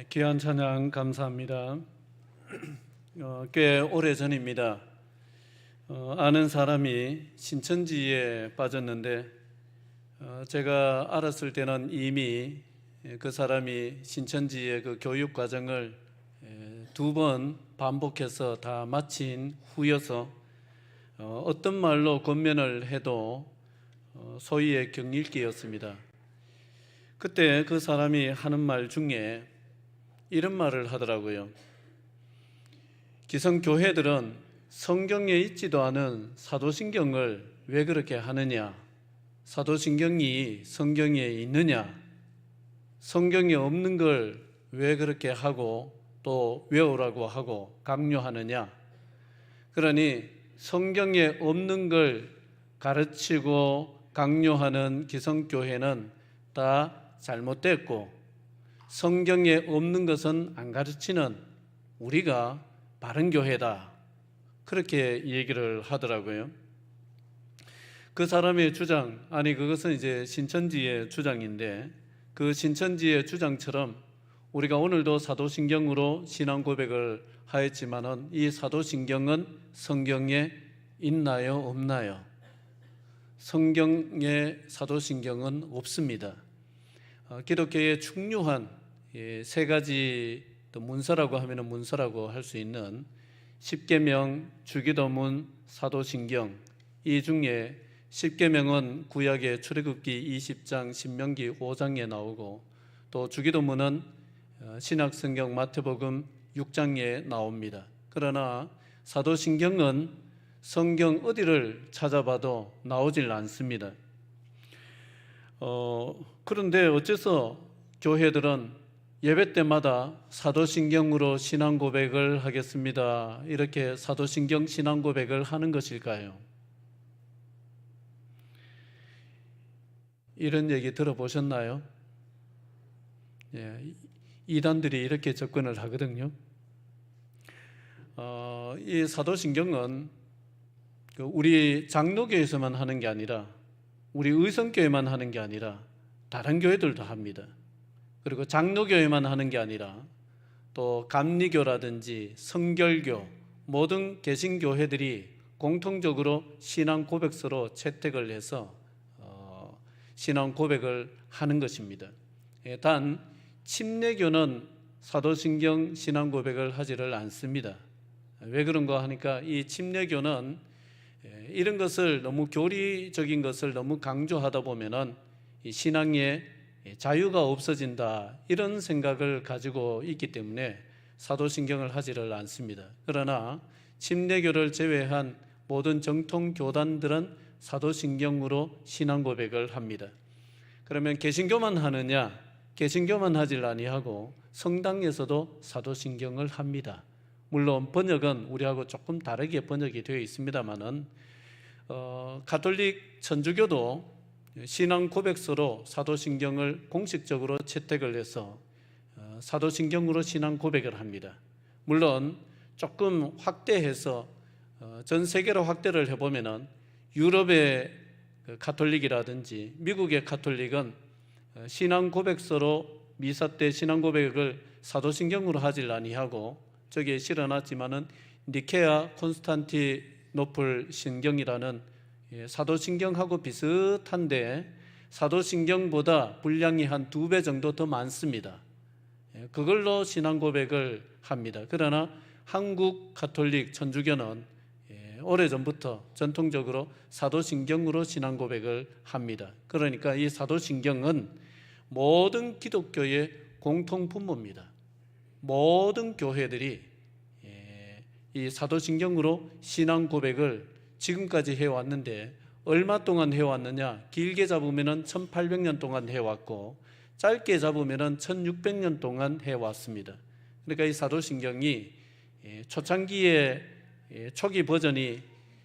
귀한 찬양 감사합니다. 꽤 오래 전입니다. 아는 사람이 신천지에 빠졌는데 제가 알았을 때는 이미 그 사람이 신천지의 그 교육 과정을 2번 반복해서 다 마친 후여서 어떤 말로 권면을 해도 소위의 경읽기였습니다. 그때 그 사람이 하는 말 중에 이런 말을 하더라고요. 기성교회들은 성경에 있지도 않은 사도신경을 왜 그렇게 하느냐? 사도신경이 성경에 있느냐? 성경에 없는 걸 왜 그렇게 하고 또 외우라고 하고 강요하느냐? 그러니 성경에 없는 걸 가르치고 강요하는 기성교회는 다 잘못됐고 성경에 없는 것은 안 가르치는 우리가 바른 교회다, 그렇게 얘기를 하더라고요. 그 사람의 주장, 그것은 이제 신천지의 주장인데 그 신천지의 주장처럼 우리가 오늘도 사도신경으로 신앙 고백을 하였지만은 이 사도신경은 성경에 있나요, 없나요? 성경에 사도신경은 없습니다. 기독교의 중요한 3가지 문서라고 하면 문서라고 할 수 있는 십계명, 주기도문, 사도신경, 이 중에 십계명은 구약의 출애굽기 20장, 신명기 5장에 나오고 또 주기도문은 신약성경 마태복음 6장에 나옵니다. 그러나 사도신경은 성경 어디를 찾아봐도 나오질 않습니다. 그런데 어째서 교회들은 예배 때마다 사도신경으로 신앙 고백을 하겠습니다, 이렇게 사도신경 신앙 고백을 하는 것일까요? 이런 얘기 들어보셨나요? 이단들이 이렇게 접근을 하거든요. 이 사도신경은 우리 장로교에서만 하는 게 아니라 우리 의성교회만 하는 게 아니라 다른 교회들도 합니다. 그리고 장로교회만 하는 게 아니라 또 감리교라든지 성결교, 모든 개신교회들이 공통적으로 신앙 고백서로 채택을 해서 신앙 고백을 하는 것입니다. 단 침례교는 사도신경 신앙 고백을 하지를 않습니다. 왜 그런가 하니까 이 침례교는 이런 것을 너무 교리적인 것을 너무 강조하다 보면은 이 신앙의 자유가 없어진다, 이런 생각을 가지고 있기 때문에 사도신경을 하지를 않습니다. 그러나 침례교를 제외한 모든 정통 교단들은 사도신경으로 신앙 고백을 합니다. 그러면 개신교만 하느냐? 개신교만 하질 아니하고 성당에서도 사도신경을 합니다. 물론 번역은 우리하고 조금 다르게 번역이 되어 있습니다만은 가톨릭 천주교도 신앙 고백서로 사도신경을 공식적으로 채택을 해서 사도신경으로 신앙 고백을 합니다. 물론 조금 확대해서 전 세계로 확대를 해보면은 유럽의 가톨릭이라든지 미국의 가톨릭은 신앙 고백서로 미사 때 신앙 고백을 사도신경으로 하질 아니하고 저기에 실어놨지만은 니케아 콘스탄티노플 신경이라는 사도신경하고 비슷한데 사도신경보다 분량이 한 2배 정도 더 많습니다. 그걸로 신앙 고백을 합니다. 그러나 한국 가톨릭 천주교는 오래전부터 전통적으로 사도신경으로 신앙 고백을 합니다. 그러니까 이 사도신경은 모든 기독교의 공통분모입니다. 모든 교회들이 이 사도신경으로 신앙 고백을 지금까지 해왔는데 얼마 동안 해왔느냐? 길게 잡으면 1800년 동안 해왔고 짧게 잡으면 1600년 동안 해왔습니다. 그러니까 이 사도신경이 초창기에 초기 버전이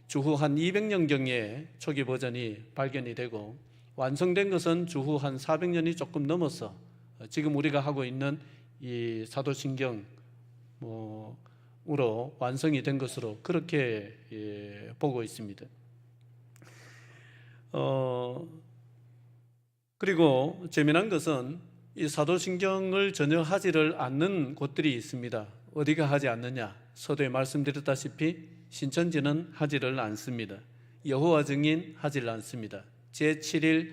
주후 한 200년경에 초기 버전이 발견이 되고 완성된 것은 주후 한 400년이 조금 넘어서 지금 우리가 하고 있는 이 사도신경으로 완성이 된 것으로 그렇게 보고 있습니다. 그리고 재미난 것은 이 사도신경을 전혀 하지를 않는 곳들이 있습니다. 어디가 하지 않느냐? 서두에 말씀드렸다시피 신천지는 하지를 않습니다. 여호와 증인 하지를 않습니다. 제7일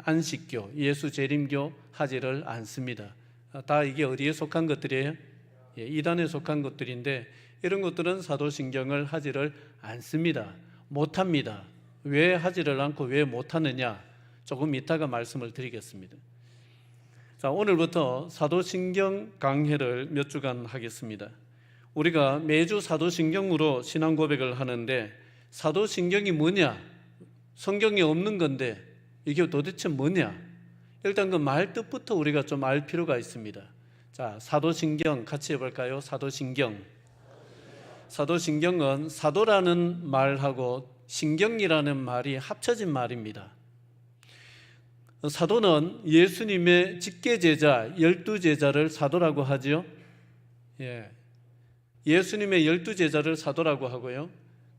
안식교, 예수재림교 하지를 않습니다. 다 이게 어디에 속한 것들이에요? 이단에 속한 것들인데 이런 것들은 사도신경을 하지를 않습니다. 못합니다. 왜 하지를 않고 왜 못하느냐? 조금 이따가 말씀을 드리겠습니다. 자, 오늘부터 사도신경 강해를 몇 주간 하겠습니다. 우리가 매주 사도신경으로 신앙 고백을 하는데 사도신경이 뭐냐? 성경에 없는 건데 이게 도대체 뭐냐? 일단 그 말 뜻부터 우리가 좀 알 필요가 있습니다. 자, 사도신경 같이 해볼까요? 사도신경. 사도신경은 사도라는 말하고 신경이라는 말이 합쳐진 말입니다. 사도는 예수님의 직계제자 12제자를 사도라고 하죠. 예수님의 12제자를 사도라고 하고요.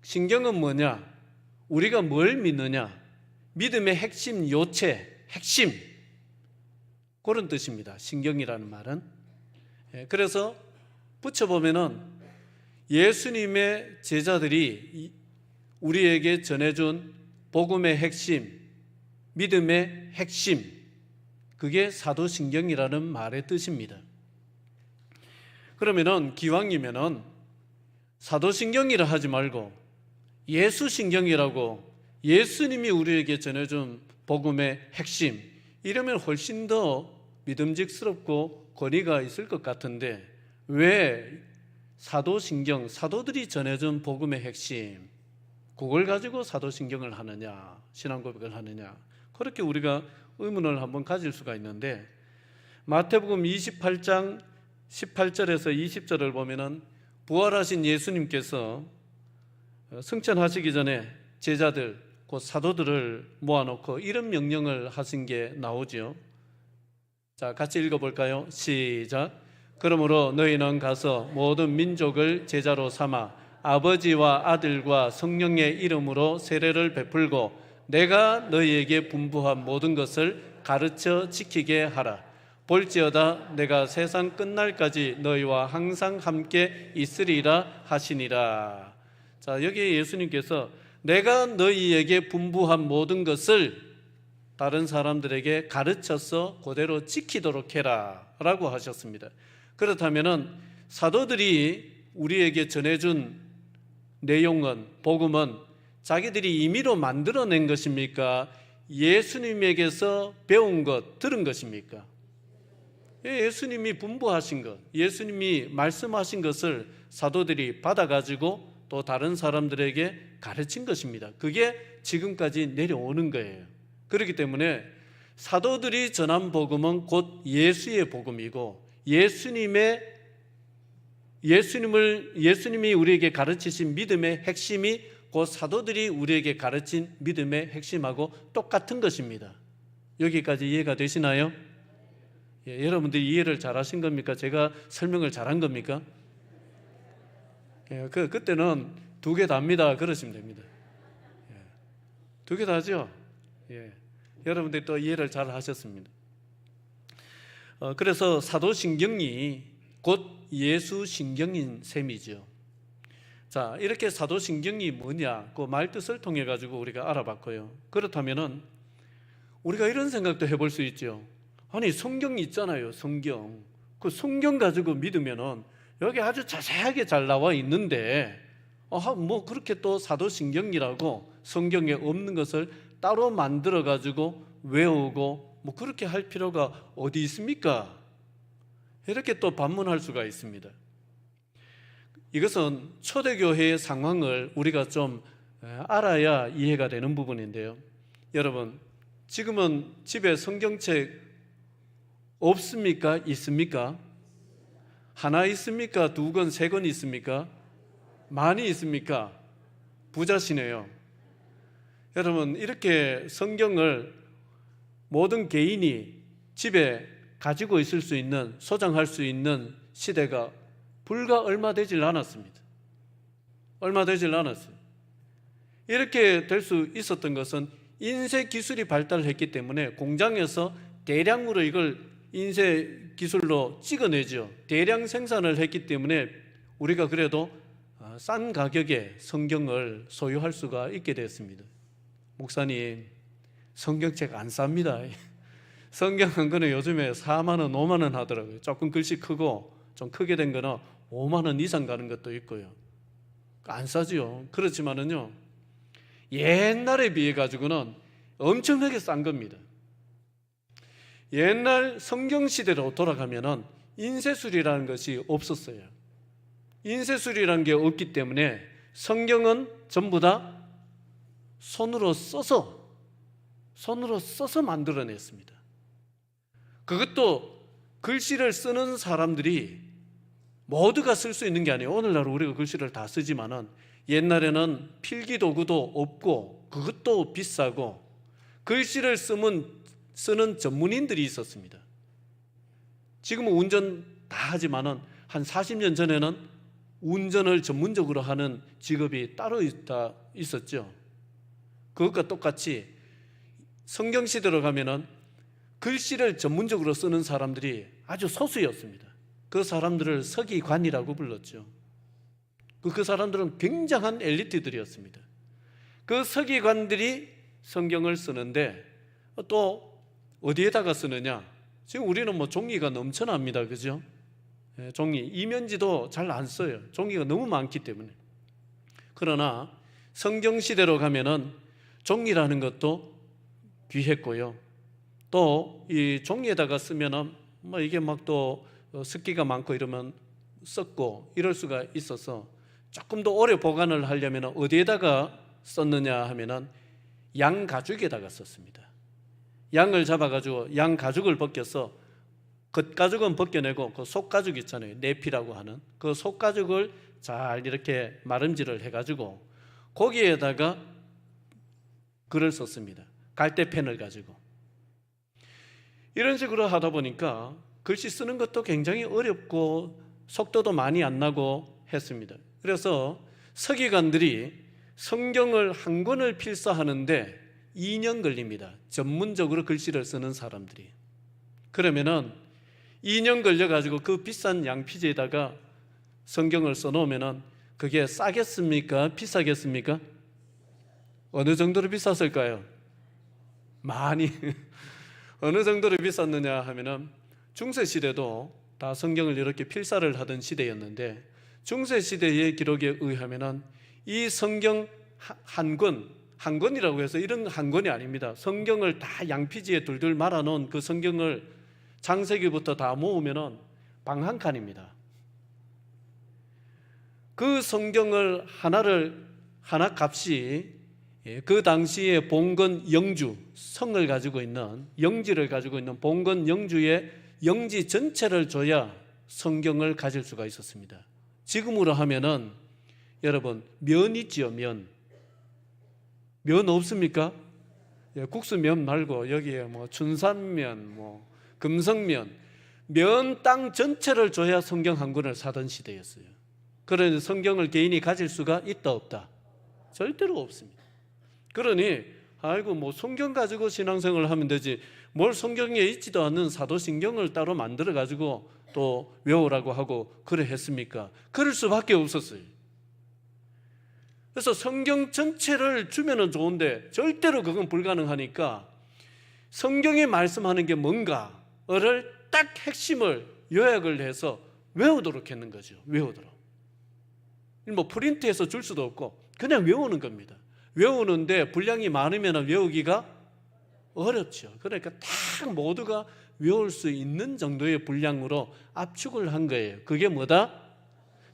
신경은 뭐냐? 우리가 뭘 믿느냐? 믿음의 핵심 요체, 핵심, 그런 뜻입니다. 신경이라는 말은. 그래서 붙여보면은 예수님의 제자들이 우리에게 전해준 복음의 핵심, 믿음의 핵심, 그게 사도신경이라는 말의 뜻입니다. 그러면은 기왕이면은 사도신경이라 하지 말고 예수신경이라고, 예수님이 우리에게 전해준 복음의 핵심, 이러면 훨씬 더 믿음직스럽고 권위가 있을 것 같은데 왜 사도신경, 사도들이 전해준 복음의 핵심, 그걸 가지고 사도신경을 하느냐, 신앙고백을 하느냐, 그렇게 우리가 의문을 한번 가질 수가 있는데 마태복음 28장 18절에서 20절을 보면은 부활하신 예수님께서 승천하시기 전에 제자들, 곧 사도들을 모아놓고 이런 명령을 하신 게 나오죠. 자, 같이 읽어볼까요? 시작. 그러므로 너희는 가서 모든 민족을 제자로 삼아 아버지와 아들과 성령의 이름으로 세례를 베풀고 내가 너희에게 분부한 모든 것을 가르쳐 지키게 하라. 볼지어다 내가 세상 끝날까지 너희와 항상 함께 있으리라 하시니라. 자, 여기에 예수님께서 내가 너희에게 분부한 모든 것을 다른 사람들에게 가르쳐서 그대로 지키도록 해라 라고 하셨습니다. 그렇다면은 사도들이 우리에게 전해준 내용은, 복음은 자기들이 임의로 만들어낸 것입니까? 예수님에게서 배운 것, 들은 것입니까? 예수님이 분부하신 것, 예수님이 말씀하신 것을 사도들이 받아가지고 또 다른 사람들에게 가르친 것입니다. 그게 지금까지 내려오는 거예요. 그렇기 때문에 사도들이 전한 복음은 곧 예수의 복음이고 예수님이 우리에게 가르치신 믿음의 핵심이 곧 사도들이 우리에게 가르친 믿음의 핵심하고 똑같은 것입니다. 여기까지 이해가 되시나요? 여러분들이 이해를 잘 하신 겁니까? 제가 설명을 잘한 겁니까? 그때는 두 개 답니다. 그러시면 됩니다. 두 개 다죠? 여러분들이 또 이해를 잘 하셨습니다. 그래서 사도신경이 곧 예수신경인 셈이죠. 자, 이렇게 사도신경이 뭐냐, 그 말뜻을 통해 가지고 우리가 알아봤고요. 그렇다면은 우리가 이런 생각도 해볼 수 있죠. 아니, 성경이 있잖아요. 성경. 그 성경 가지고 믿으면은 여기 아주 자세하게 잘 나와 있는데 뭐 그렇게 또 사도신경이라고 성경에 없는 것을 따로 만들어 가지고 외우고 뭐 그렇게 할 필요가 어디 있습니까? 이렇게 또 반문할 수가 있습니다. 이것은 초대교회의 상황을 우리가 좀 알아야 이해가 되는 부분인데요. 여러분, 지금은 집에 성경책 없습니까? 있습니까? 하나 있습니까? 두 권, 세 권 있습니까? 많이 있습니까? 부자시네요. 여러분, 이렇게 성경을 모든 개인이 집에 가지고 있을 수 있는, 소장할 수 있는 시대가 불과 얼마 되질 않았습니다. 얼마 되질 않았어요. 이렇게 될 수 있었던 것은 인쇄 기술이 발달했기 때문에 공장에서 대량으로 이걸 인쇄 기술로 찍어내죠. 대량 생산을 했기 때문에 우리가 그래도 싼 가격에 성경을 소유할 수가 있게 됐습니다. 목사님, 성경책 안 쌉니다. 성경 한 권에 요즘에 4만 원, 5만 원 하더라고요. 조금 글씨 크고 좀 크게 된 거는 5만 원 이상 가는 것도 있고요. 안 싸지요. 그렇지만은요, 옛날에 비해 가지고는 엄청나게 싼 겁니다. 옛날 성경 시대로 돌아가면은 인쇄술이라는 것이 없었어요. 인쇄술이라는 게 없기 때문에 성경은 전부 다 손으로 써서 만들어냈습니다. 그것도 글씨를 쓰는 사람들이 모두가 쓸 수 있는 게 아니에요. 오늘날 우리가 글씨를 다 쓰지만은 옛날에는 필기도구도 없고 그것도 비싸고 글씨를 쓰는 전문인들이 있었습니다. 지금은 운전 다 하지만은 한 40년 전에는 운전을 전문적으로 하는 직업이 따로 있었죠. 그것과 똑같이 성경 시대로 가면은 글씨를 전문적으로 쓰는 사람들이 아주 소수였습니다. 그 사람들을 서기관이라고 불렀죠. 그 사람들은 굉장한 엘리트들이었습니다. 그 서기관들이 성경을 쓰는데 또 어디에다가 쓰느냐? 지금 우리는 뭐 종이가 넘쳐납니다. 그죠? 종이, 이면지도 잘 안 써요. 종이가 너무 많기 때문에. 그러나 성경 시대로 가면은 종이라는 것도 귀했고요. 또 이 종이에다가 쓰면은 뭐 이게 막 또 습기가 많고 이러면 썩고 이럴 수가 있어서 조금 더 오래 보관을 하려면 어디에다가 썼느냐 하면은 양 가죽에다가 썼습니다. 양을 잡아가지고 양 가죽을 벗겨서 겉가죽은 벗겨내고 그 속가죽 있잖아요. 내피라고 하는 그 속가죽을 잘 이렇게 마름질을 해가지고 거기에다가 글을 썼습니다. 갈대펜을 가지고. 이런 식으로 하다 보니까 글씨 쓰는 것도 굉장히 어렵고 속도도 많이 안 나고 했습니다. 그래서 서기관들이 성경을 한 권을 필사하는데 2년 걸립니다. 전문적으로 글씨를 쓰는 사람들이. 그러면은 2년 걸려가지고 그 비싼 양피지에다가 성경을 써놓으면은 그게 싸겠습니까? 비싸겠습니까? 어느 정도로 비쌌을까요? 많이. 어느 정도로 비쌌느냐 하면은 중세시대도 다 성경을 이렇게 필사를 하던 시대였는데 중세시대의 기록에 의하면은 이 성경 한 권이라고 해서 이런 한 권이 아닙니다. 성경을 다 양피지에 둘둘 말아놓은 그 성경을 창세기부터 다 모으면은 방 한 칸입니다. 그 성경을 하나 값이 그 당시에 봉건 영주, 성을 가지고 있는 영지를 가지고 있는 봉건 영주의 영지 전체를 줘야 성경을 가질 수가 있었습니다. 지금으로 하면은 여러분 면 있지요, 면 없습니까? 국수면 말고 여기에 뭐 춘산면, 뭐 금성면, 면 땅 전체를 줘야 성경 한 권을 사던 시대였어요. 그러니 성경을 개인이 가질 수가 있다 없다? 절대로 없습니다. 그러니 아이고 뭐 성경 가지고 신앙생활을 하면 되지 뭘 성경에 있지도 않는 사도신경을 따로 만들어 가지고 또 외우라고 하고 그래 했습니까? 그럴 수밖에 없었어요. 그래서 성경 전체를 주면은 좋은데 절대로 그건 불가능하니까 성경에 말씀하는 게 뭔가를 딱 핵심을 요약을 해서 외우도록 했는 거죠. 외우도록. 뭐 프린트해서 줄 수도 없고 그냥 외우는 겁니다. 외우는데 분량이 많으면 외우기가 어렵죠. 그러니까 딱 모두가 외울 수 있는 정도의 분량으로 압축을 한 거예요. 그게 뭐다?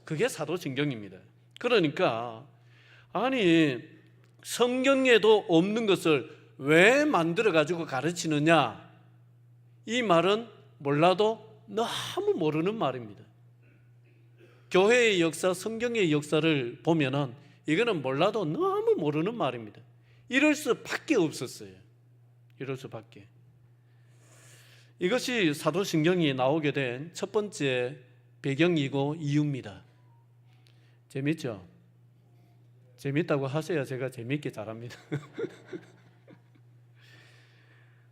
그게 사도신경입니다. 그러니까 아니 성경에도 없는 것을 왜 만들어 가지고 가르치느냐? 이 말은 몰라도 너무 모르는 말입니다. 교회의 역사, 성경의 역사를 보면은 이거는 몰라도 너무 모르는 말입니다. 이럴 수밖에 없었어요. 이럴 수밖에. 이것이 사도신경이 나오게 된 첫 번째 배경이고 이유입니다. 재밌죠? 재밌다고 하셔야 제가 재밌게 잘합니다.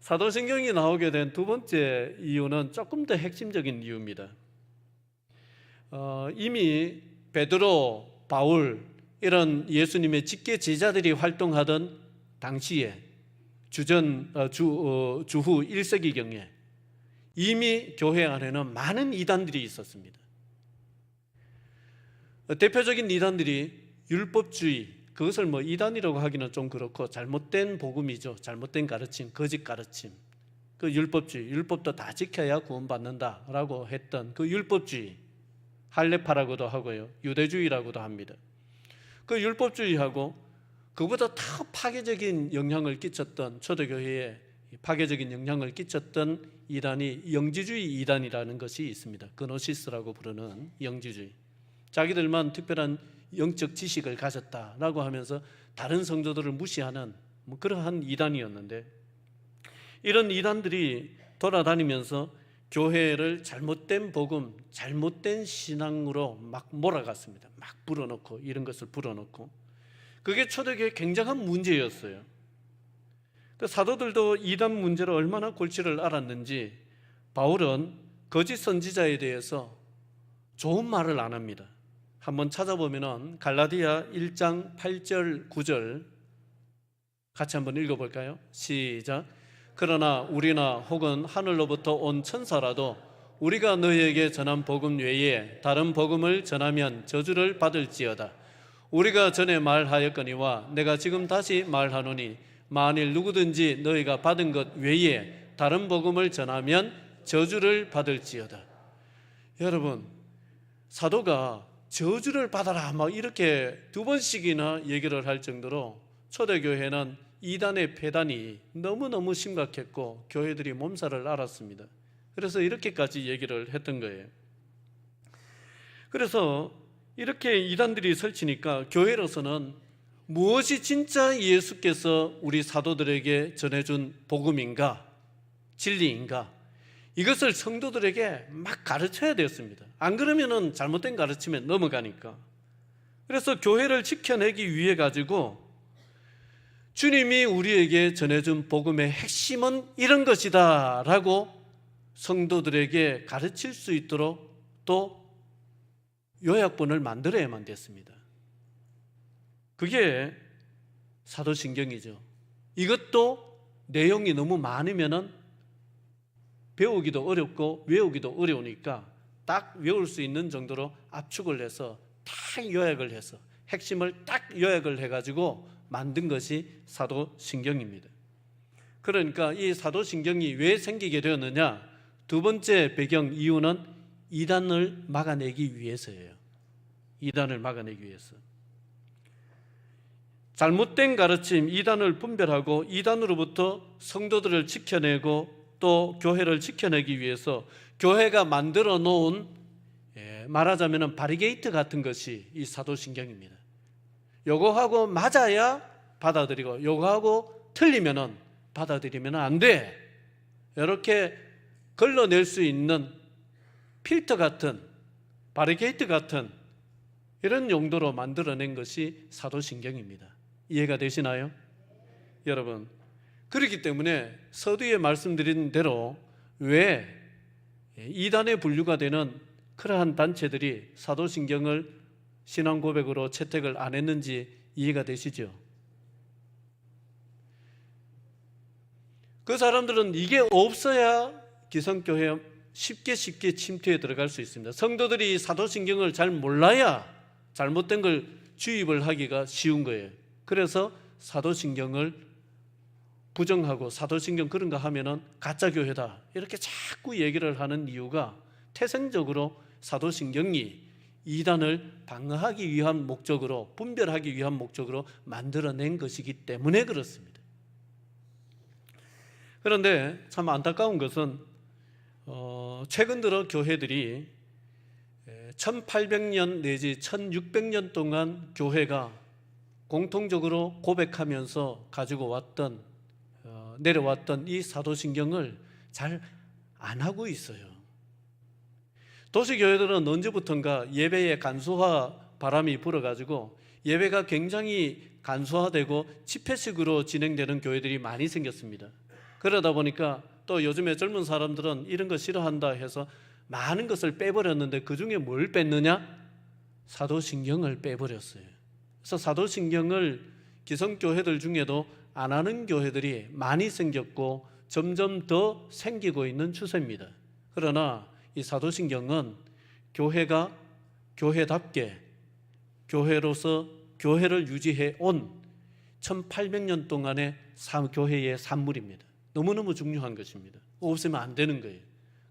사도신경이 나오게 된 두 번째 이유는 조금 더 핵심적인 이유입니다. 이미 베드로, 바울 이런 예수님의 직계 제자들이 활동하던 당시에 주후 1세기경에 이미 교회 안에는 많은 이단들이 있었습니다. 대표적인 이단들이 율법주의, 그것을 이단이라고 하기는 좀 그렇고 잘못된 복음이죠. 잘못된 가르침, 거짓 가르침. 그 율법주의, 율법도 다 지켜야 구원받는다라고 했던 그 율법주의, 할레파라고도 하고요, 유대주의라고도 합니다. 그 율법주의하고 그보다 더 파괴적인 영향을 끼쳤던, 초대교회에 파괴적인 영향을 끼쳤던 이단이 영지주의 이단이라는 것이 있습니다. 그노시스라고 부르는 영지주의. 자기들만 특별한 영적 지식을 가졌다라고 하면서 다른 성도들을 무시하는 그러한 이단이었는데, 이런 이단들이 돌아다니면서 교회를 잘못된 복음, 잘못된 신앙으로 막 몰아갔습니다. 막 불어넣고, 이런 것을 불어넣고, 그게 초대교회의 굉장한 문제였어요. 그 사도들도 이단 문제로 얼마나 골치를 앓았는지 바울은 거짓 선지자에 대해서 좋은 말을 안 합니다. 한번 찾아보면은 갈라디아 1장 8절 9절 같이 한번 읽어볼까요? 시작. 그러나 우리나 혹은 하늘로부터 온 천사라도 우리가 너희에게 전한 복음 외에 다른 복음을 전하면 저주를 받을지어다. 우리가 전에 말하였거니와 내가 지금 다시 말하노니 만일 누구든지 너희가 받은 것 외에 다른 복음을 전하면 저주를 받을지어다. 여러분, 사도가 저주를 받아라 막 이렇게 두 번씩이나 얘기를 할 정도로 초대교회는 이단의 폐단이 너무너무 심각했고 교회들이 몸살을 앓았습니다. 그래서 이렇게까지 얘기를 했던 거예요. 그래서 이렇게 이단들이 설치니까 교회로서는 무엇이 진짜 예수께서 우리 사도들에게 전해준 복음인가, 진리인가, 이것을 성도들에게 막 가르쳐야 되었습니다. 안 그러면은 잘못된 가르침에 넘어가니까. 그래서 교회를 지켜내기 위해 가지고 주님이 우리에게 전해준 복음의 핵심은 이런 것이다 라고 성도들에게 가르칠 수 있도록 또 요약본을 만들어야만 됐습니다. 그게 사도신경이죠. 이것도 내용이 너무 많으면은 배우기도 어렵고 외우기도 어려우니까 딱 외울 수 있는 정도로 압축을 해서 딱 요약을 해서 핵심을 딱 요약을 해가지고 만든 것이 사도신경입니다. 그러니까 이 사도신경이 왜 생기게 되었느냐? 두 번째 배경 이유는 이단을 막아내기 위해서예요. 이단을 막아내기 위해서. 잘못된 가르침, 이단을 분별하고 이단으로부터 성도들을 지켜내고 또 교회를 지켜내기 위해서 교회가 만들어 놓은 말하자면 바리게이트 같은 것이 이 사도신경입니다. 요거하고 맞아야 받아들이고 요거하고 틀리면은 받아들이면 안 돼. 이렇게 걸러낼 수 있는 필터 같은, 바리게이트 같은 이런 용도로 만들어낸 것이 사도신경입니다. 이해가 되시나요? 여러분, 그렇기 때문에 서두에 말씀드린 대로 왜 이단에 분류가 되는 그러한 단체들이 사도신경을 신앙 고백으로 채택을 안 했는지 이해가 되시죠? 그 사람들은 이게 없어야 기성교회 쉽게 침투에 들어갈 수 있습니다. 성도들이 사도신경을 잘 몰라야 잘못된 걸 주입을 하기가 쉬운 거예요. 그래서 사도신경을 부정하고 사도신경 그런 거 하면은 가짜 교회다 이렇게 자꾸 얘기를 하는 이유가 태생적으로 사도신경이 이단을 방어하기 위한 목적으로, 분별하기 위한 목적으로 만들어낸 것이기 때문에 그렇습니다. 그런데 참 안타까운 것은 최근 들어 교회들이 1800년 내지 1600년 동안 교회가 공통적으로 고백하면서 가지고 왔던 내려왔던 이 사도신경을 잘 안 하고 있어요. 도시교회들은 언제부턴가 예배의 간소화 바람이 불어가지고 예배가 굉장히 간소화되고 집회식으로 진행되는 교회들이 많이 생겼습니다. 그러다 보니까 또 요즘에 젊은 사람들은 이런 거 싫어한다 해서 많은 것을 빼버렸는데 그중에 뭘 뺐느냐? 사도신경을 빼버렸어요. 그래서 사도신경을 기성교회들 중에도 안 하는 교회들이 많이 생겼고 점점 더 생기고 있는 추세입니다. 그러나 이 사도신경은 교회가 교회답게 교회로서 교회를 유지해 온 1800년 동안의 교회의 산물입니다. 너무너무 중요한 것입니다. 없으면 안 되는 거예요.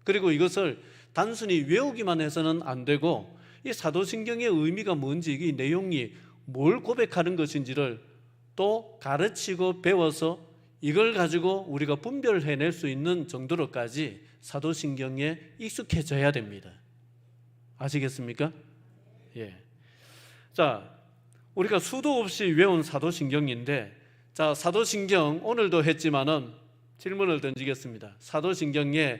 그리고 이것을 단순히 외우기만 해서는 안 되고 이 사도신경의 의미가 뭔지, 이 내용이 뭘 고백하는 것인지를 또 가르치고 배워서 이걸 가지고 우리가 분별해낼 수 있는 정도로까지 사도신경에 익숙해져야 됩니다. 아시겠습니까? 예. 자, 우리가 수도 없이 외운 사도신경인데, 자, 사도신경 오늘도 했지만은 질문을 던지겠습니다. 사도신경에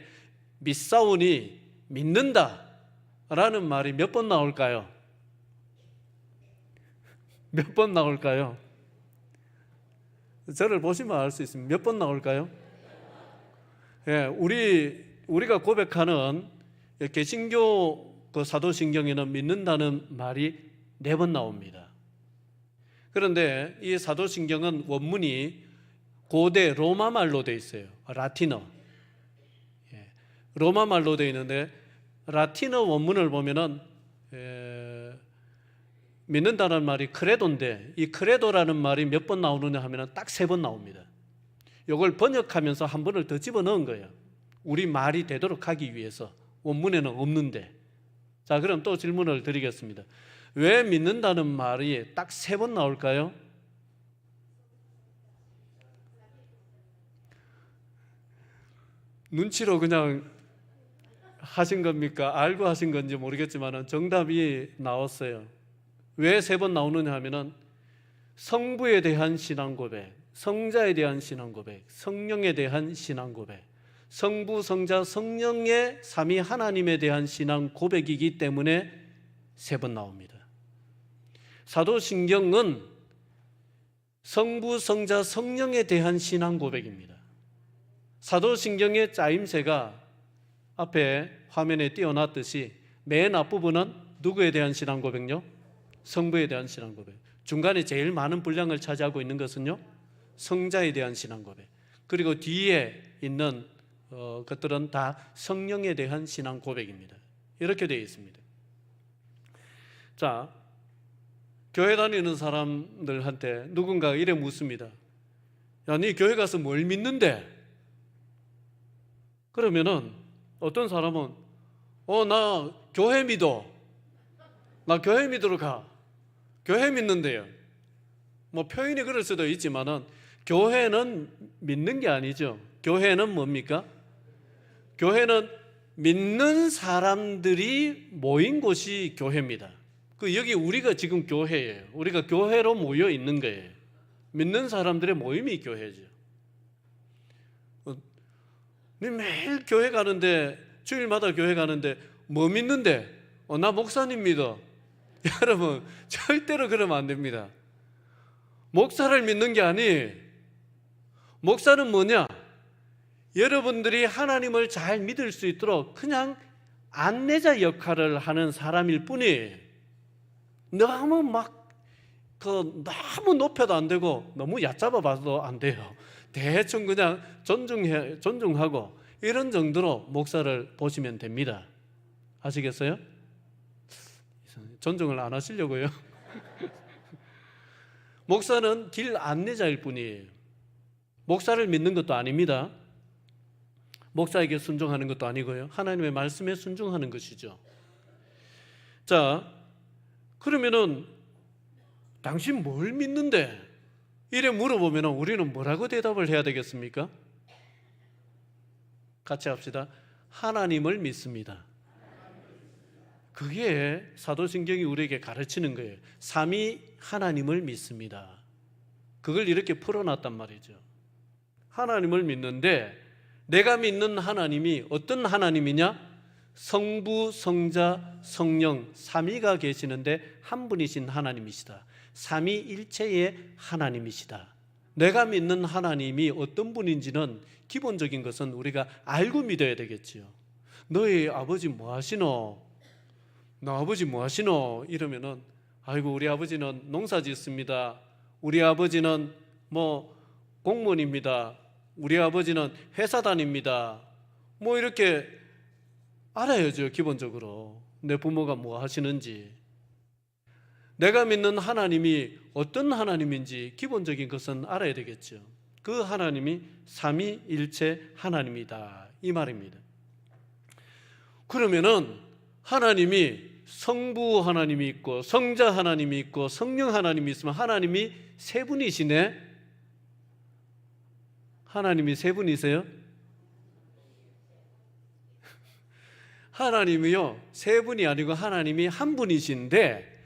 믿사오니 믿는다 라는 말이 몇 번 나올까요? 몇 번 나올까요? 저를 보시면 알 수 있습니다. 몇 번 나올까요? 예, 우리가 고백하는 개신교 그 사도신경에는 믿는다는 말이 4번 나옵니다. 그런데 이 사도신경은 원문이 고대 로마 말로 되어 있어요. 라틴어. 예, 로마 말로 되어 있는데 라틴어 원문을 보면은 믿는다는 말이 크레도인데 이 크레도라는 말이 몇 번 나오느냐 하면 딱 3번 나옵니다. 이걸 번역하면서 한 번을 더 집어넣은 거예요. 우리 말이 되도록 하기 위해서. 원문에는 없는데. 자, 그럼 또 질문을 드리겠습니다. 왜 믿는다는 말이 딱 3번 나올까요? 눈치로 그냥 하신 겁니까? 알고 하신 건지 모르겠지만 정답이 나왔어요. 왜 3번 나오느냐 하면은 성부에 대한 신앙 고백, 성자에 대한 신앙 고백, 성령에 대한 신앙 고백, 성부, 성자, 성령의 삼위 하나님에 대한 신앙 고백이기 때문에 3번 나옵니다. 사도신경은 성부, 성자, 성령에 대한 신앙 고백입니다. 사도신경의 짜임새가 앞에 화면에 띄워놨듯이 맨 앞부분은 누구에 대한 신앙 고백요? 성부에 대한 신앙 고백. 중간에 제일 많은 분량을 차지하고 있는 것은요, 성자에 대한 신앙 고백. 그리고 뒤에 있는 것들은 다 성령에 대한 신앙 고백입니다. 이렇게 되어 있습니다. 자, 교회 다니는 사람들한테 누군가 이래 묻습니다. 야, 네 교회 가서 뭘 믿는데? 그러면은 어떤 사람은 나 교회 믿어. 나 교회 믿으러 가. 교회 믿는데요. 뭐 표현이 그럴 수도 있지만은 교회는 믿는 게 아니죠. 교회는 뭡니까? 교회는 믿는 사람들이 모인 곳이 교회입니다. 여기 우리가 지금 교회예요. 우리가 교회로 모여 있는 거예요. 믿는 사람들의 모임이 교회죠. 매일 교회 가는데, 주일마다 교회 가는데 뭐 믿는데? 나 목사님 믿어. 여러분, 절대로 그러면 안 됩니다. 목사를 믿는 게 아니, 목사는 뭐냐? 여러분들이 하나님을 잘 믿을 수 있도록 그냥 안내자 역할을 하는 사람일 뿐이에요. 너무 높여도 안 되고 너무 얕잡아 봐도 안 돼요. 대충 그냥 존중하고 이런 정도로 목사를 보시면 됩니다. 아시겠어요? 존중을 안 하시려고요? 목사는 길 안내자일 뿐이에요. 목사를 믿는 것도 아닙니다. 목사에게 순종하는 것도 아니고요. 하나님의 말씀에 순종하는 것이죠. 자, 그러면은 당신 뭘 믿는데? 이래 물어보면 우리는 뭐라고 대답을 해야 되겠습니까? 같이 합시다. 하나님을 믿습니다. 그게 사도신경이 우리에게 가르치는 거예요. 삼위 하나님을 믿습니다. 그걸 이렇게 풀어놨단 말이죠. 하나님을 믿는데 내가 믿는 하나님이 어떤 하나님이냐? 성부, 성자, 성령 삼위가 계시는데 한 분이신 하나님이시다. 삼위일체의 하나님이시다. 내가 믿는 하나님이 어떤 분인지는 기본적인 것은 우리가 알고 믿어야 되겠지요. 너희 아버지 뭐 하시노? 너 아버지 뭐 하시노? 이러면은 아이고 우리 아버지는 농사 짓습니다. 우리 아버지는 뭐 공무원입니다. 우리 아버지는 회사 다닙니다. 뭐 이렇게 알아야죠. 기본적으로 내 부모가 뭐 하시는지, 내가 믿는 하나님이 어떤 하나님인지 기본적인 것은 알아야 되겠죠. 그 하나님이 삼위일체 하나님이다 이 말입니다. 그러면은 하나님이 성부 하나님이 있고 성자 하나님이 있고 성령 하나님이 있으면 하나님이 세 분이시네. 하나님이 세 분이세요? 하나님이요 세 분이 아니고 하나님이 한 분이신데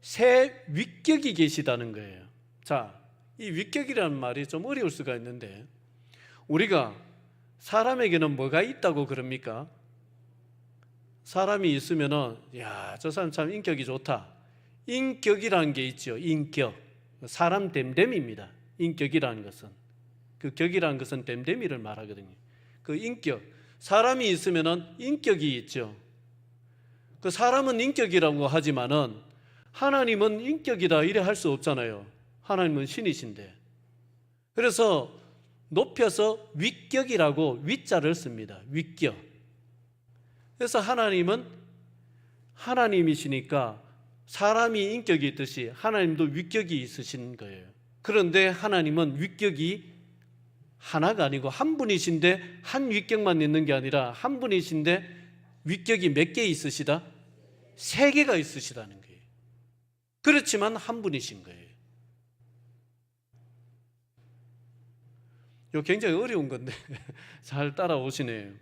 세 위격이 계시다는 거예요. 자, 이 위격이라는 말이 좀 어려울 수가 있는데 우리가 사람에게는 뭐가 있다고 그럽니까? 사람이 있으면은 야, 저 사람 참 인격이 좋다. 인격이라는 게 있죠. 인격. 사람 됨됨입니다. 인격이라는 것은. 그 격이라는 것은 됨됨이를 말하거든요. 그 인격. 사람이 있으면은 인격이 있죠. 그 사람은 인격이라고 하지만은 하나님은 인격이다 이래 할 수 없잖아요. 하나님은 신이신데. 그래서 높여서 위격이라고 위자를 씁니다. 위격. 그래서 하나님은 하나님이시니까 사람이 인격이 있듯이 하나님도 위격이 있으신 거예요. 그런데 하나님은 위격이 하나가 아니고 한 분이신데 한 위격만 있는 게 아니라 한 분이신데 위격이 몇 개 있으시다? 세 개가 있으시다는 거예요. 그렇지만 한 분이신 거예요. 이거 굉장히 어려운 건데 잘 따라오시네요.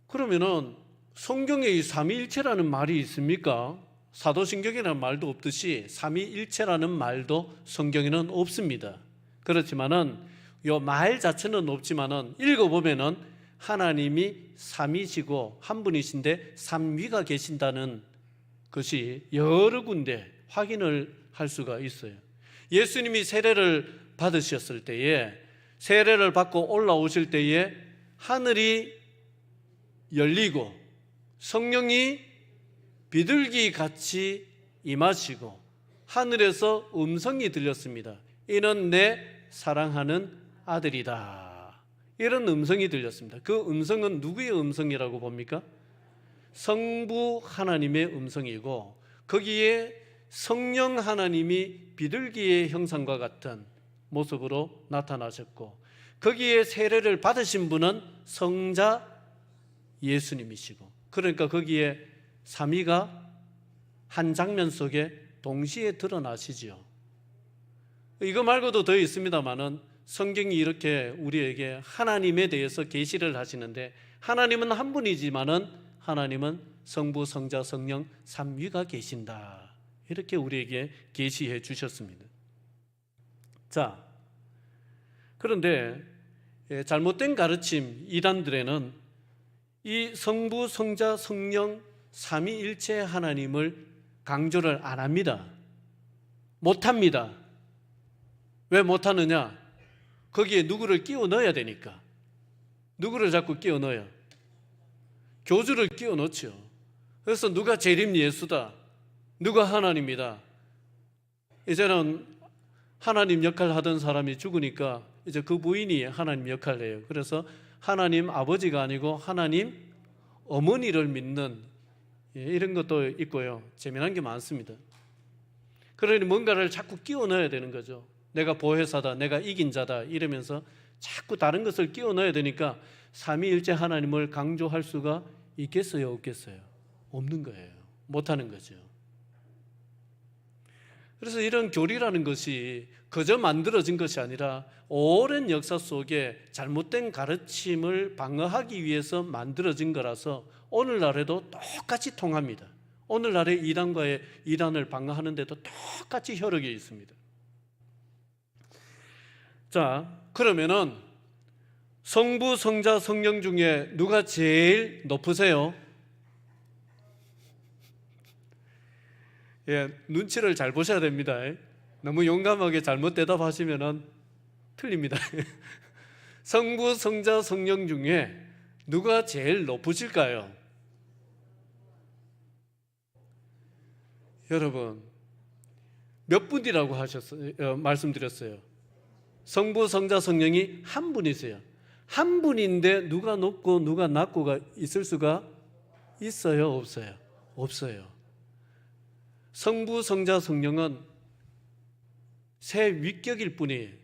그러면은 성경에 이 삼위일체라는 말이 있습니까? 사도신경이라는 말도 없듯이 삼위일체라는 말도 성경에는 없습니다. 그렇지만은 이 말 자체는 없지만은 읽어보면은 하나님이 삼위시고 한 분이신데 삼위가 계신다는 것이 여러 군데 확인을 할 수가 있어요. 예수님이 세례를 받으셨을 때에 세례를 받고 올라오실 때에 하늘이 열리고 성령이 비둘기 같이 임하시고 하늘에서 음성이 들렸습니다. 이는 내 사랑하는 아들이다. 이런 음성이 들렸습니다. 그 음성은 누구의 음성이라고 봅니까? 성부 하나님의 음성이고 거기에 성령 하나님이 비둘기의 형상과 같은 모습으로 나타나셨고 거기에 세례를 받으신 분은 성자 예수님이시고 그러니까 거기에 삼위가 한 장면 속에 동시에 드러나시죠. 이거 말고도 더 있습니다만은 성경이 이렇게 우리에게 하나님에 대해서 계시를 하시는데 하나님은 한 분이지만은 하나님은 성부, 성자, 성령 삼위가 계신다. 이렇게 우리에게 계시해 주셨습니다. 자, 그런데 잘못된 가르침 이단들에는 이 성부, 성자, 성령 삼위일체 하나님을 강조를 안 합니다. 못합니다. 왜 못하느냐? 거기에 누구를 끼워 넣어야 되니까. 누구를 자꾸 끼워 넣어요? 교주를 끼워 넣죠. 그래서 누가 재림 예수다, 누가 하나님이다. 이제는 하나님 역할 하던 사람이 죽으니까 이제 그 부인이 하나님 역할을 해요. 그래서 하나님 아버지가 아니고 하나님 어머니를 믿는 이런 것도 있고요. 재미난 게 많습니다. 그러니 뭔가를 자꾸 끼워 넣어야 되는 거죠. 내가 보혜사다, 내가 이긴 자다 이러면서 자꾸 다른 것을 끼워 넣어야 되니까 삼위일체 하나님을 강조할 수가 있겠어요, 없겠어요? 없는 거예요. 못하는 거죠. 그래서 이런 교리라는 것이 그저 만들어진 것이 아니라 오랜 역사 속에 잘못된 가르침을 방어하기 위해서 만들어진 거라서 오늘날에도 똑같이 통합니다. 오늘날의 이단과의 이단을 방어하는 데도 똑같이 혈육이 있습니다. 자, 그러면은 성부, 성자, 성령 중에 누가 제일 높으세요? 예, 눈치를 잘 보셔야 됩니다. 너무 용감하게 잘못 대답하시면 틀립니다. 성부, 성자, 성령 중에 누가 제일 높으실까요? 여러분, 몇 분이라고 말씀드렸어요? 성부, 성자, 성령이 한 분이세요. 한 분인데 누가 높고 누가 낮고가 있을 수가 있어요? 없어요? 없어요. 성부, 성자, 성령은 세 위격일 뿐이에요.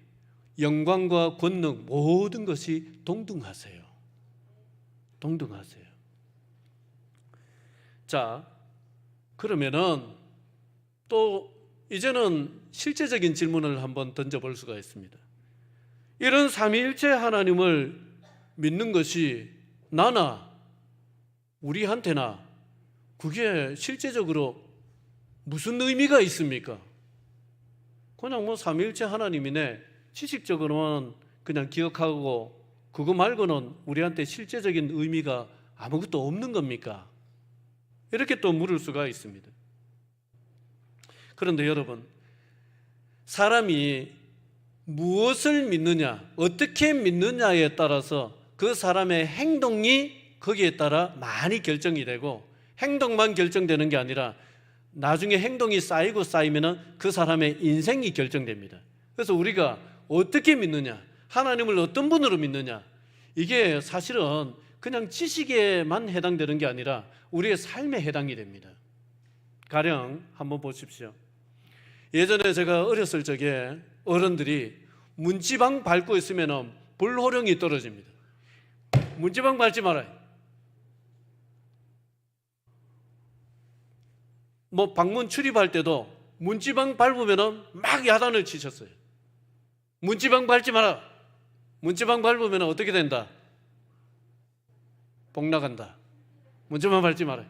영광과 권능 모든 것이 동등하세요. 동등하세요. 자, 그러면은 또 이제는 실제적인 질문을 한번 던져볼 수가 있습니다. 이런 삼위일체 하나님을 믿는 것이 나나 우리한테나 그게 실제적으로 무슨 의미가 있습니까? 그냥 뭐 삼위일체 하나님이네 지식적으로는 그냥 기억하고 그거 말고는 우리한테 실제적인 의미가 아무것도 없는 겁니까? 이렇게 또 물을 수가 있습니다. 그런데 여러분, 사람이 무엇을 믿느냐, 어떻게 믿느냐에 따라서 그 사람의 행동이 거기에 따라 많이 결정이 되고, 행동만 결정되는 게 아니라 나중에 행동이 쌓이고 쌓이면 그 사람의 인생이 결정됩니다. 그래서 우리가 어떻게 믿느냐, 하나님을 어떤 분으로 믿느냐, 이게 사실은 그냥 지식에만 해당되는 게 아니라 우리의 삶에 해당이 됩니다. 가령 한번 보십시오. 예전에 제가 어렸을 적에 어른들이 문지방 밟고 있으면 불호령이 떨어집니다. 문지방 밟지 말아요. 뭐 방문 출입할 때도 문지방 밟으면 막 야단을 치셨어요. 문지방 밟지 마라. 문지방 밟으면 어떻게 된다? 복 나간다. 문지방 밟지 마라.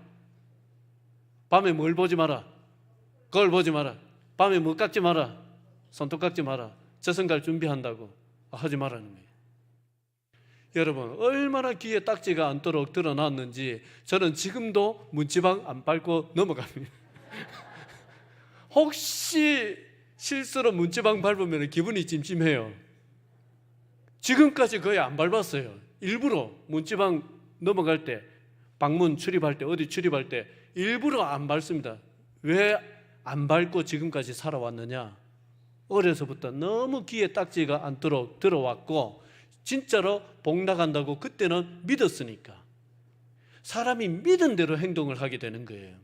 밤에 뭘 보지 마라. 거울 보지 마라. 밤에 뭐 깎지 마라. 손톱 깎지 마라. 저승갈 준비한다고 하지 말라는 거예요. 여러분, 얼마나 귀에 딱지가 않도록 드러났는지 저는 지금도 문지방 안 밟고 넘어갑니다. 혹시 실수로 문지방 밟으면 기분이 찜찜해요. 지금까지 거의 안 밟았어요. 일부러 문지방 넘어갈 때, 방문 출입할 때, 어디 출입할 때 일부러 안 밟습니다. 왜 안 밟고 지금까지 살아왔느냐? 어려서부터 너무 귀에 딱지가 않도록 들어왔고 진짜로 복 나간다고 그때는 믿었으니까. 사람이 믿은 대로 행동을 하게 되는 거예요.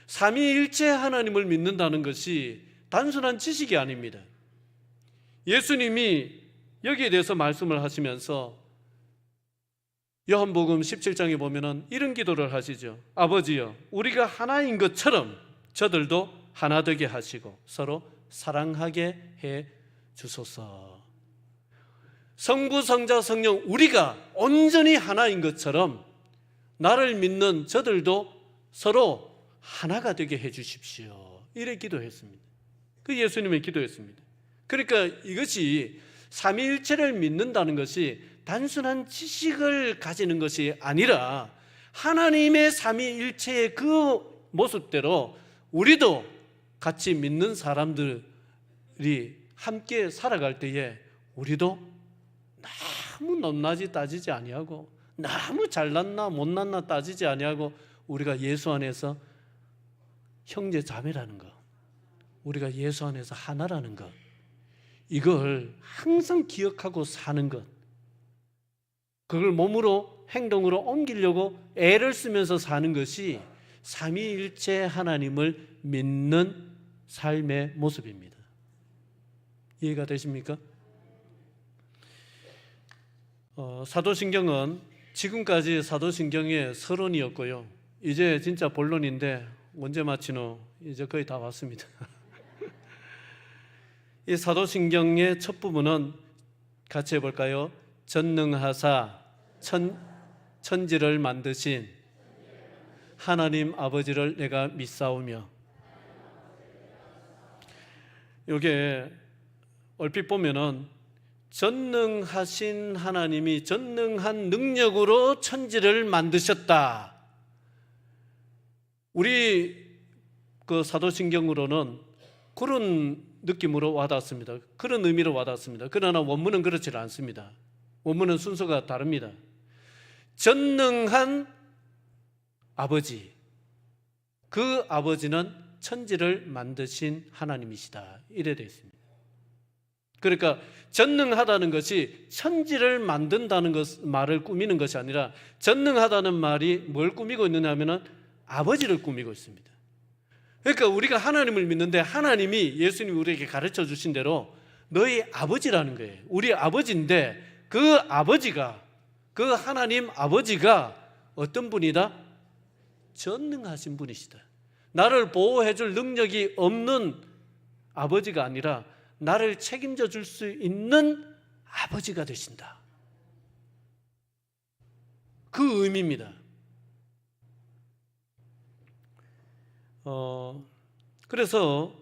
삼위일체 하나님을 믿는다는 것이 단순한 지식이 아닙니다. 예수님이 여기에 대해서 말씀을 하시면서 요한복음 17장에 보면은 이런 기도를 하시죠. 아버지여, 우리가 하나인 것처럼 저들도 하나 되게 하시고 서로 사랑하게 해 주소서. 성부, 성자, 성령 우리가 온전히 하나인 것처럼 나를 믿는 저들도 서로 하나가 되게 해 주십시오. 이렇게 기도했습니다. 그 예수님의 기도였습니다. 그러니까 이것이 삼위일체를 믿는다는 것이 단순한 지식을 가지는 것이 아니라 하나님의 삼위일체의 그 모습대로 우리도 같이 믿는 사람들이 함께 살아갈 때에 우리도 너무 높낮이 따지지 아니하고 너무 잘났나 못났나 따지지 아니하고 우리가 예수 안에서 형제 자매라는 것, 우리가 예수 안에서 하나라는 것, 이걸 항상 기억하고 사는 것, 그걸 몸으로 행동으로 옮기려고 애를 쓰면서 사는 것이 삼위일체 하나님을 믿는 삶의 모습입니다. 이해가 되십니까? 사도신경은 지금까지 사도신경의 서론이었고요. 이제 진짜 본론인데 언제 마치노? 이제 거의 다 왔습니다. 이 사도신경의 첫 부분은 같이 해볼까요? 전능하사 천지를 만드신 하나님 아버지를 내가 믿사오며. 이게 얼핏 보면은 전능하신 하나님이 전능한 능력으로 천지를 만드셨다. 우리 그 사도신경으로는 그런 느낌으로 와닿습니다. 그런 의미로 와닿습니다. 그러나 원문은 그렇지 않습니다. 원문은 순서가 다릅니다. 전능한 아버지, 그 아버지는 천지를 만드신 하나님이시다, 이래 되어 있습니다. 그러니까 전능하다는 것이 천지를 만든다는 말을 꾸미는 것이 아니라, 전능하다는 말이 뭘 꾸미고 있느냐 하면 아버지를 꾸미고 있습니다. 그러니까 우리가 하나님을 믿는데, 하나님이, 예수님이 우리에게 가르쳐 주신 대로 너희 아버지라는 거예요. 우리 아버지인데, 그 아버지가, 그 하나님 아버지가 어떤 분이다? 전능하신 분이시다. 나를 보호해 줄 능력이 없는 아버지가 아니라 나를 책임져 줄 수 있는 아버지가 되신다. 그 의미입니다. 그래서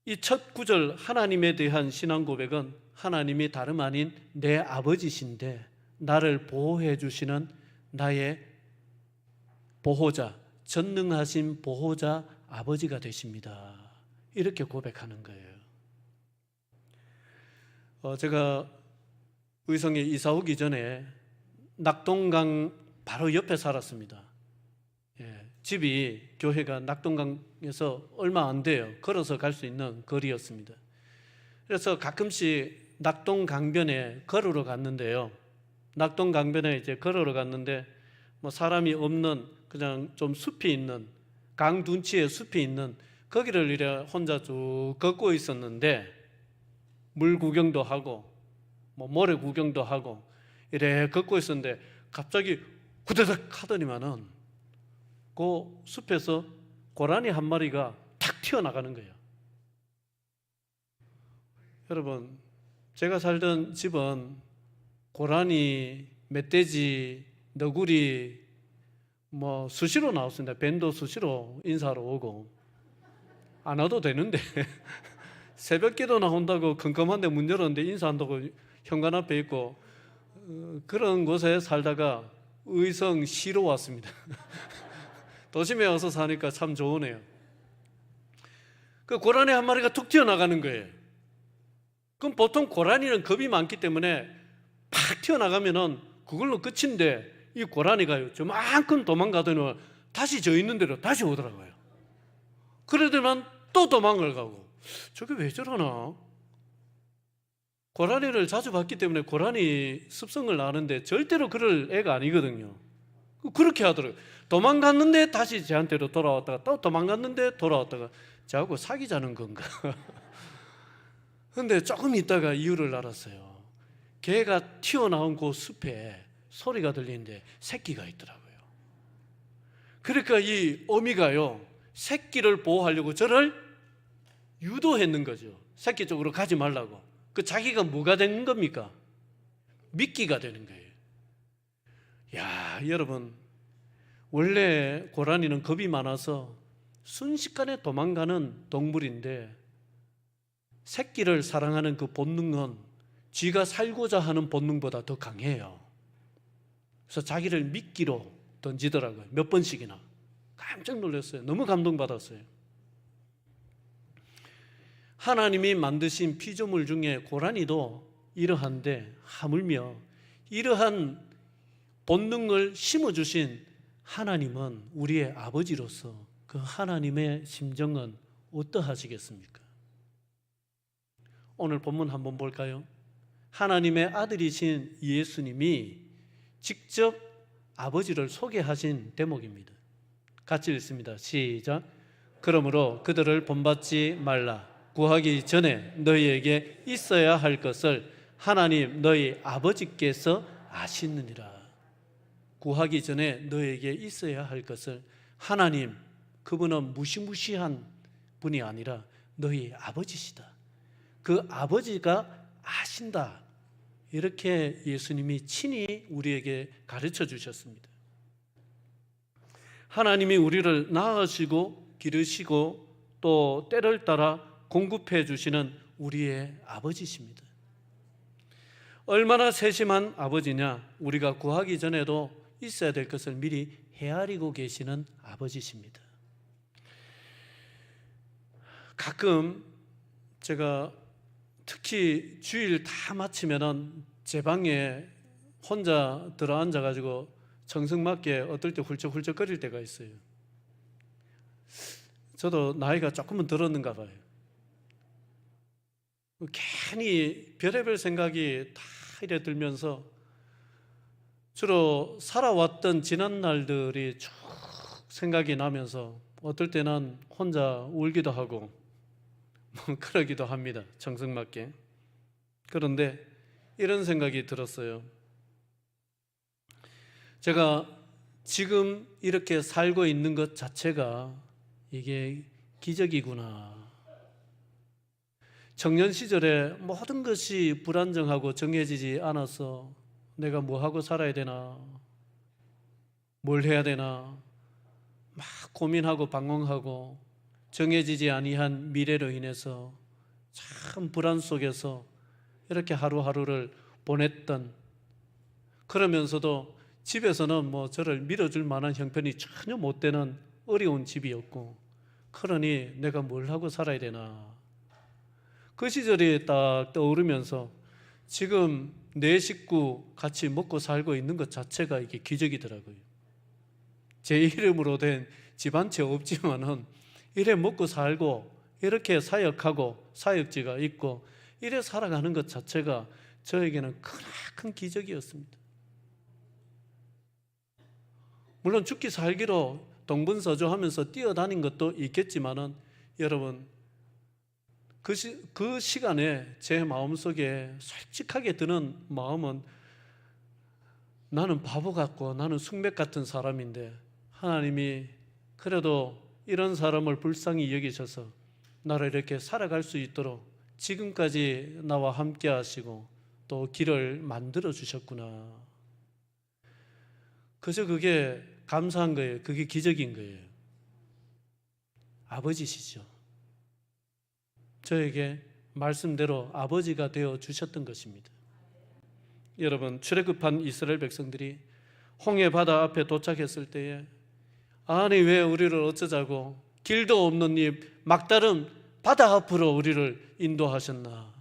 이 첫 구절 하나님에 대한 신앙 고백은 하나님이 다름 아닌 내 아버지신데 나를 보호해 주시는 나의 보호자, 전능하신 보호자 아버지가 되십니다. 이렇게 고백하는 거예요. 제가 의성에 이사 오기 전에 낙동강 바로 옆에 살았습니다. 집이, 교회가 낙동강에서 얼마 안 돼요. 걸어서 갈 수 있는 거리였습니다. 그래서 가끔씩 낙동강변에 걸으러 갔는데요. 낙동강변에 이제 걸으러 갔는데 뭐 사람이 없는 그냥 좀 숲이 있는, 강 둔치에 숲이 있는 거기를 이래 혼자 쭉 걷고 있었는데, 물 구경도 하고 뭐 모래 구경도 하고 이래 걷고 있었는데 갑자기 후다닥 하더니만은 그 숲에서 고라니 한 마리가 탁 튀어나가는 거예요. 여러분, 제가 살던 집은 고라니, 멧돼지, 너구리 뭐 수시로 나왔습니다. 밴도 수시로 인사하러 오고. 안 와도 되는데 새벽기도 나온다고 컴컴한데 문 열었는데 인사한다고 현관 앞에 있고, 그런 곳에 살다가 의성시로 왔습니다. 도심에 와서 사니까 참 좋으네요. 그 고라니 한 마리가 툭 튀어나가는 거예요. 그럼 보통 고라니는 겁이 많기 때문에 팍 튀어나가면은 그걸로 끝인데, 이 고라니가요, 저만큼 도망가더니 다시 저 있는 대로 다시 오더라고요. 그러더만 또 도망을 가고. 저게 왜 저러나? 고라니를 자주 봤기 때문에 고라니 습성을 아는데 절대로 그럴 애가 아니거든요. 그렇게 하더라고요. 도망갔는데 다시 저한테로 돌아왔다가 또 도망갔는데 돌아왔다가 저하고 사귀자는 건가? 근데 조금 있다가 이유를 알았어요. 개가 튀어나온 그 숲에 소리가 들리는데 새끼가 있더라고요. 그러니까 이 어미가요, 새끼를 보호하려고 저를 유도했는 거죠. 새끼 쪽으로 가지 말라고. 그 자기가 뭐가 되는 겁니까? 미끼가 되는 거예요. 야, 여러분, 원래 고라니는 겁이 많아서 순식간에 도망가는 동물인데, 새끼를 사랑하는 그 본능은 쥐가 살고자 하는 본능보다 더 강해요. 그래서 자기를 미끼로 던지더라고요. 몇 번씩이나. 깜짝 놀랐어요. 너무 감동받았어요. 하나님이 만드신 피조물 중에 고라니도 이러한데, 하물며 이러한 본능을 심어주신 하나님은 우리의 아버지로서 그 하나님의 심정은 어떠하시겠습니까? 오늘 본문 한번 볼까요? 하나님의 아들이신 예수님이 직접 아버지를 소개하신 대목입니다. 같이 읽습니다. 시작. 그러므로 그들을 본받지 말라. 구하기 전에 너희에게 있어야 할 것을 하나님 너희 아버지께서 아시느니라. 구하기 전에 너희에게 있어야 할 것을 하나님, 그분은 무시무시한 분이 아니라 너희 아버지시다. 그 아버지가 아신다. 이렇게 예수님이 친히 우리에게 가르쳐 주셨습니다. 하나님이 우리를 낳으시고 기르시고 또 때를 따라 공급해 주시는 우리의 아버지십니다. 얼마나 세심한 아버지냐? 우리가 구하기 전에도 있어야 될 것을 미리 헤아리고 계시는 아버지십니다. 가끔 제가 특히 주일 다 마치면은 제 방에 혼자 들어앉아 가지고 정성맞게 어떨 때 훌쩍훌쩍 거릴 때가 있어요. 저도 나이가 조금은 들었는가 봐요. 괜히 별의별 생각이 다 이래 들면서 주로 살아왔던 지난 날들이 쭉 생각이 나면서 어떨 때는 혼자 울기도 하고 그러기도 합니다. 정성맞게. 그런데 이런 생각이 들었어요. 제가 지금 이렇게 살고 있는 것 자체가 이게 기적이구나. 청년 시절에 모든 것이 불안정하고 정해지지 않아서 내가 뭐 하고 살아야 되나, 뭘 해야 되나 막 고민하고 방황하고 정해지지 아니한 미래로 인해서 참 불안 속에서 이렇게 하루하루를 보냈던, 그러면서도 집에서는 뭐 저를 밀어줄 만한 형편이 전혀 못 되는 어려운 집이었고, 그러니 내가 뭘 하고 살아야 되나. 그 시절이 딱 떠오르면서 지금 내 식구 같이 먹고 살고 있는 것 자체가 이게 기적이더라고요. 제 이름으로 된 집 한 채 없지만은 이래 먹고 살고 이렇게 사역하고 사역지가 있고 이래 살아가는 것 자체가 저에게는 크나큰 기적이었습니다. 물론 죽기 살기로 동분서주하면서 뛰어다닌 것도 있겠지만은 여러분 그 시간에 제 마음속에 솔직하게 드는 마음은 나는 바보 같고 나는 숙맥 같은 사람인데 하나님이 그래도 이런 사람을 불쌍히 여기셔서 나를 이렇게 살아갈 수 있도록 지금까지 나와 함께 하시고 또 길을 만들어 주셨구나. 그저 그게 감사한 거예요. 그게 기적인 거예요. 아버지시죠. 저에게 말씀대로 아버지가 되어 주셨던 것입니다. 여러분, 출애굽한 이스라엘 백성들이 홍해 바다 앞에 도착했을 때에 아니 왜 우리를 어쩌자고 길도 없는 이 막다른 바다 앞으로 우리를 인도하셨나.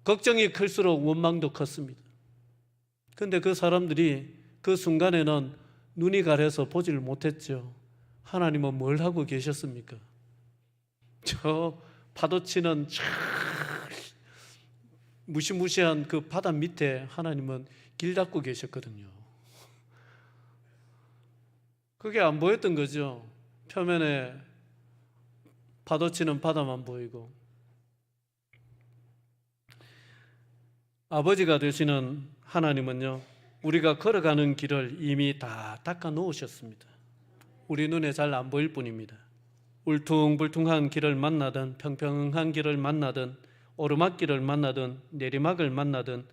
걱정이 클수록 원망도 컸습니다. 그런데 그 사람들이 그 순간에는 눈이 가려서 보지를 못했죠. 하나님은 뭘 하고 계셨습니까? 저 파도치는 무시무시한 그 바다 밑에 하나님은 길 닦고 계셨거든요. 그게 안 보였던 거죠. 표면에 파도치는 바다만 보이고. 아버지가 되시는 하나님은요, 우리가 걸어가는 길을 이미 다 닦아 놓으셨습니다. 우리 눈에 잘 안 보일 뿐입니다. 울퉁불퉁한 길을 만나든 평평한 길을 만나든 오르막길을 만나든 내리막을 만나든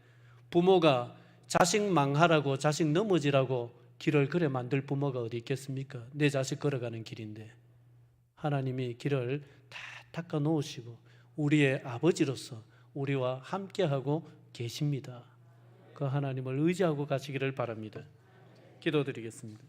부모가 자식 망하라고 자식 넘어지라고 길을 그래 만들 부모가 어디 있겠습니까? 내 자식 걸어가는 길인데 하나님이 길을 다 닦아 놓으시고 우리의 아버지로서 우리와 함께하고 계십니다. 그 하나님을 의지하고 가시기를 바랍니다. 기도드리겠습니다.